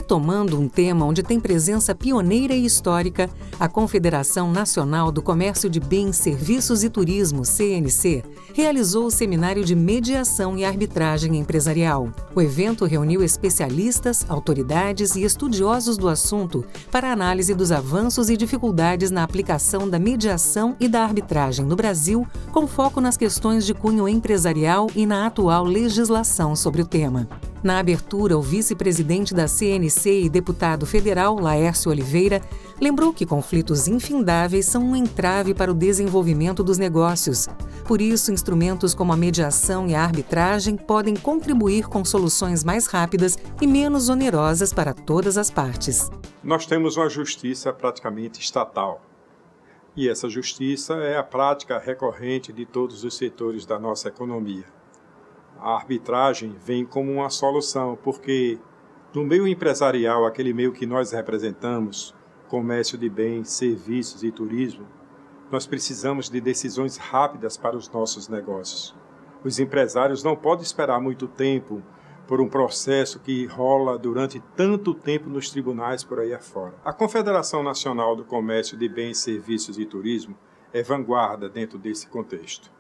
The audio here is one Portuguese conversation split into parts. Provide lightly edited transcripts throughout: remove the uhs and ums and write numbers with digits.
Retomando um tema onde tem presença pioneira e histórica, a Confederação Nacional do Comércio de Bens, Serviços e Turismo, CNC, realizou o Seminário de Mediação e Arbitragem Empresarial. O evento reuniu especialistas, autoridades e estudiosos do assunto para análise dos avanços e dificuldades na aplicação da mediação e da arbitragem no Brasil, com foco nas questões de cunho empresarial e na atual legislação sobre o tema. Na abertura, o vice-presidente da CNC e deputado federal, Laércio Oliveira, lembrou que conflitos infindáveis são um entrave para o desenvolvimento dos negócios. Por isso, instrumentos como a mediação e a arbitragem podem contribuir com soluções mais rápidas e menos onerosas para todas as partes. Nós temos uma justiça praticamente estatal. E essa justiça é a prática recorrente de todos os setores da nossa economia. A arbitragem vem como uma solução, porque no meio empresarial, aquele meio que nós representamos, comércio de bens, serviços e turismo, nós precisamos de decisões rápidas para os nossos negócios. Os empresários não podem esperar muito tempo por um processo que rola durante tanto tempo nos tribunais por aí afora. A Confederação Nacional do Comércio de Bens, Serviços e Turismo é vanguarda dentro desse contexto.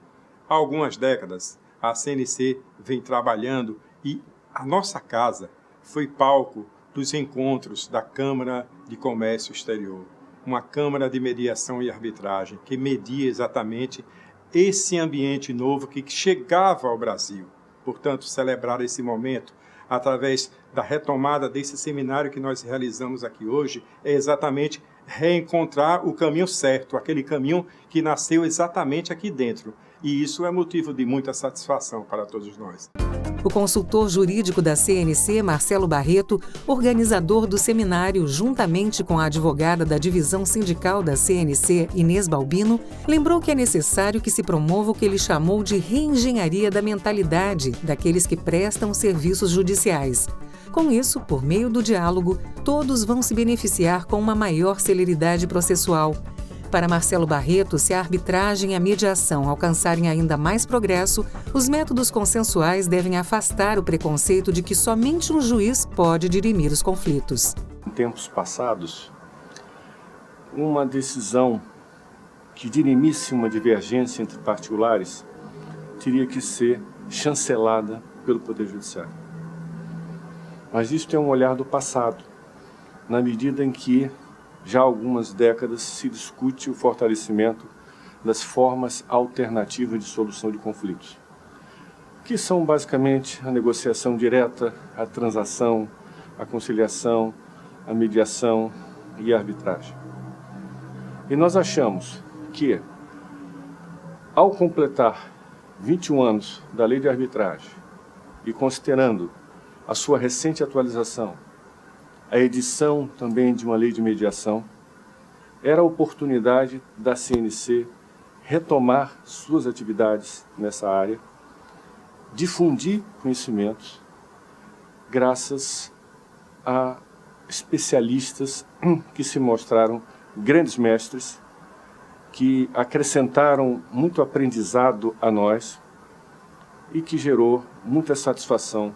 Há algumas décadas, a CNC vem trabalhando e a nossa casa foi palco dos encontros da Câmara de Comércio Exterior, uma Câmara de Mediação e Arbitragem que media exatamente esse ambiente novo que chegava ao Brasil. Portanto, celebrar esse momento através da retomada desse seminário que nós realizamos aqui hoje é exatamente reencontrar o caminho certo, aquele caminho que nasceu exatamente aqui dentro. E isso é motivo de muita satisfação para todos nós. O consultor jurídico da CNC, Marcelo Barreto, organizador do seminário, juntamente com a advogada da divisão sindical da CNC, Inês Balbino, lembrou que é necessário que se promova o que ele chamou de reengenharia da mentalidade daqueles que prestam serviços judiciais. Com isso, por meio do diálogo, todos vão se beneficiar com uma maior celeridade processual. Para Marcelo Barreto, se a arbitragem e a mediação alcançarem ainda mais progresso, os métodos consensuais devem afastar o preconceito de que somente um juiz pode dirimir os conflitos. Em tempos passados, uma decisão que dirimisse uma divergência entre particulares teria que ser chancelada pelo Poder Judiciário. Mas isso é um olhar do passado, na medida em que já há algumas décadas se discute o fortalecimento das formas alternativas de solução de conflitos, que são basicamente a negociação direta, a transação, a conciliação, a mediação e a arbitragem. E nós achamos que, ao completar 21 anos da Lei de Arbitragem e considerando a sua recente atualização, a edição também de uma lei de mediação, era a oportunidade da CNC retomar suas atividades nessa área, difundir conhecimentos, graças a especialistas que se mostraram grandes mestres, que acrescentaram muito aprendizado a nós e que gerou muita satisfação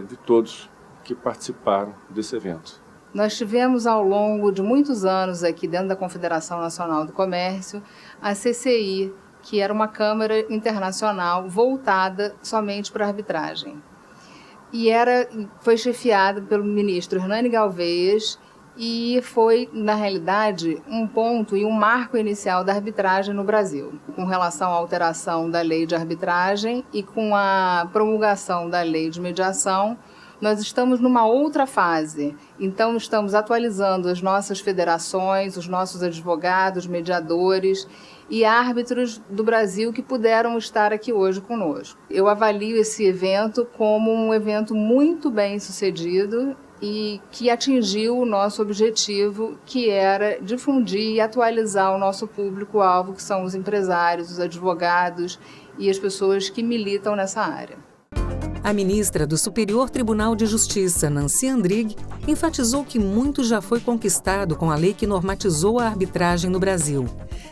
de todos que participaram desse evento. Nós tivemos ao longo de muitos anos aqui dentro da Confederação Nacional do Comércio a CCI, que era uma câmara internacional voltada somente para a arbitragem. E foi chefiada pelo ministro Hernani Galvez e foi, na realidade, um ponto e um marco inicial da arbitragem no Brasil, com relação à alteração da lei de arbitragem e com a promulgação da lei de mediação. Nós estamos numa outra fase, então estamos atualizando as nossas federações, os nossos advogados, mediadores e árbitros do Brasil que puderam estar aqui hoje conosco. Eu avalio esse evento como um evento muito bem sucedido e que atingiu o nosso objetivo, que era difundir e atualizar o nosso público-alvo, que são os empresários, os advogados e as pessoas que militam nessa área. A ministra do Superior Tribunal de Justiça, Nancy Andrighi, enfatizou que muito já foi conquistado com a lei que normatizou a arbitragem no Brasil.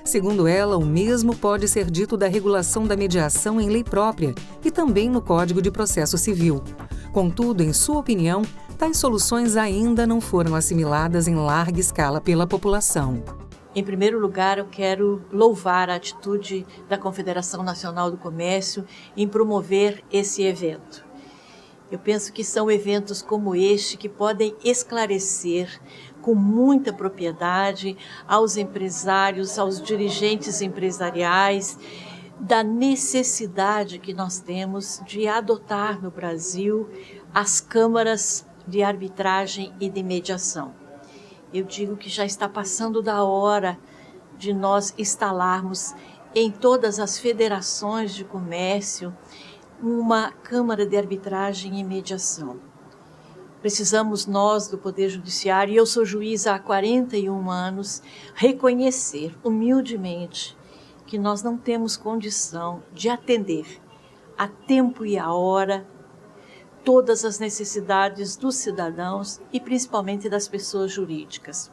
Segundo ela, o mesmo pode ser dito da regulação da mediação em lei própria e também no Código de Processo Civil. Contudo, em sua opinião, tais soluções ainda não foram assimiladas em larga escala pela população. Em primeiro lugar, eu quero louvar a atitude da Confederação Nacional do Comércio em promover esse evento. Eu penso que são eventos como este que podem esclarecer com muita propriedade aos empresários, aos dirigentes empresariais, da necessidade que nós temos de adotar no Brasil as câmaras de arbitragem e de mediação. Eu digo que já está passando da hora de nós instalarmos em todas as federações de comércio uma Câmara de Arbitragem e Mediação. Precisamos nós do Poder Judiciário, e eu sou juíza há 41 anos, reconhecer humildemente que nós não temos condição de atender a tempo e a hora todas as necessidades dos cidadãos e principalmente das pessoas jurídicas.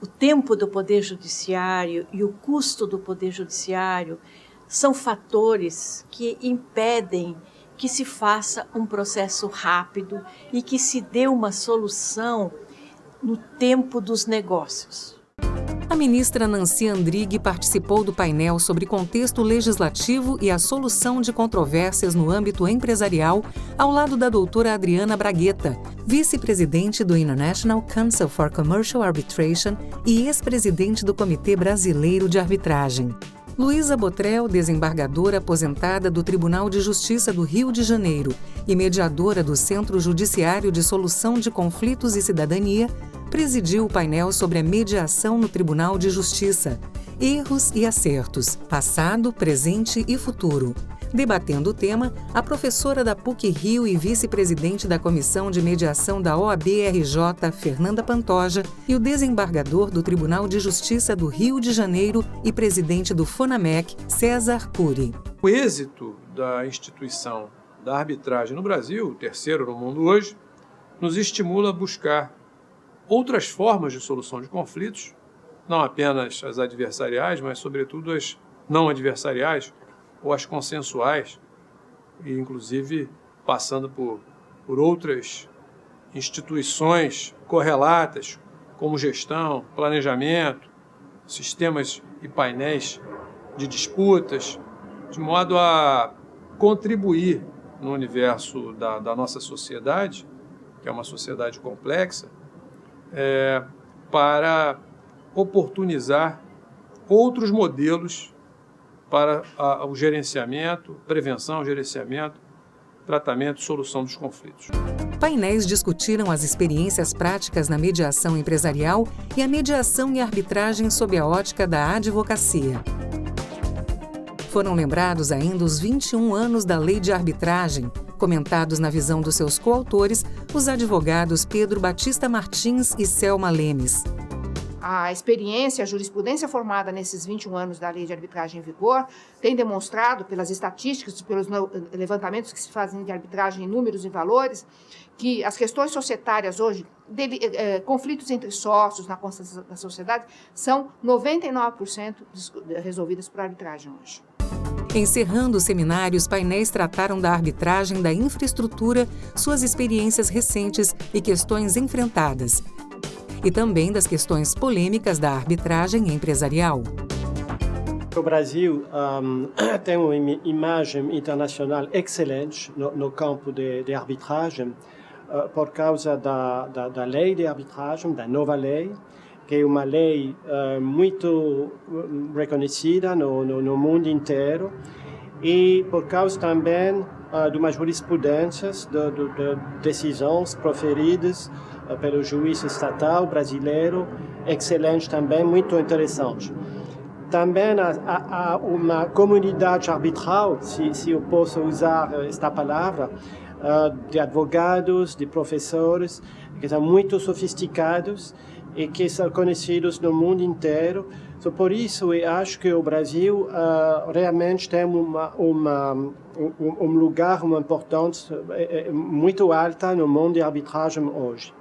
O tempo do Poder Judiciário e o custo do Poder Judiciário são fatores que impedem que se faça um processo rápido e que se dê uma solução no tempo dos negócios. A ministra Nancy Andrighi participou do painel sobre contexto legislativo e a solução de controvérsias no âmbito empresarial, ao lado da doutora Adriana Bragueta, vice-presidente do International Council for Commercial Arbitration e ex-presidente do Comitê Brasileiro de Arbitragem. Luísa Botrel, desembargadora aposentada do Tribunal de Justiça do Rio de Janeiro e mediadora do Centro Judiciário de Solução de Conflitos e Cidadania, presidiu o painel sobre a mediação no Tribunal de Justiça, erros e acertos, passado, presente e futuro. Debatendo o tema, a professora da PUC-Rio e vice-presidente da Comissão de Mediação da OAB-RJ, Fernanda Pantoja, e o desembargador do Tribunal de Justiça do Rio de Janeiro e presidente do FONAMEC, César Cury. O êxito da instituição da arbitragem no Brasil, o terceiro no mundo hoje, nos estimula a buscar outras formas de solução de conflitos, não apenas as adversariais, mas sobretudo as não adversariais ou as consensuais, e inclusive passando por outras instituições correlatas, como gestão, planejamento, sistemas e painéis de disputas, de modo a contribuir no universo da nossa sociedade, que é uma sociedade complexa, para oportunizar outros modelos para o gerenciamento, prevenção, gerenciamento, tratamento e solução dos conflitos. Painéis discutiram as experiências práticas na mediação empresarial e a mediação e arbitragem sob a ótica da advocacia. Foram lembrados ainda os 21 anos da Lei de Arbitragem, comentados na visão dos seus coautores, os advogados Pedro Batista Martins e Selma Lemes. A experiência, a jurisprudência formada nesses 21 anos da Lei de Arbitragem em vigor tem demonstrado, pelas estatísticas, pelos levantamentos que se fazem de arbitragem em números e valores, que as questões societárias hoje, conflitos entre sócios na consciência da sociedade, são 99% resolvidas por arbitragem hoje. Encerrando o seminário, os painéis trataram da arbitragem, da infraestrutura, suas experiências recentes e questões enfrentadas. E também das questões polêmicas da arbitragem empresarial. O Brasil tem uma imagem internacional excelente no campo de arbitragem por causa da lei de arbitragem, da nova lei, que é uma lei muito reconhecida no mundo inteiro, e por causa também de uma jurisprudência de decisões proferidas pelo juiz estatal brasileiro, excelente também, muito interessante. Também há uma comunidade arbitral, se eu posso usar esta palavra, de advogados, de professores, que são muito sofisticados e que são conhecidos no mundo inteiro. Por isso, eu acho que o Brasil realmente tem um lugar, uma importância muito alta no mundo de arbitragem hoje.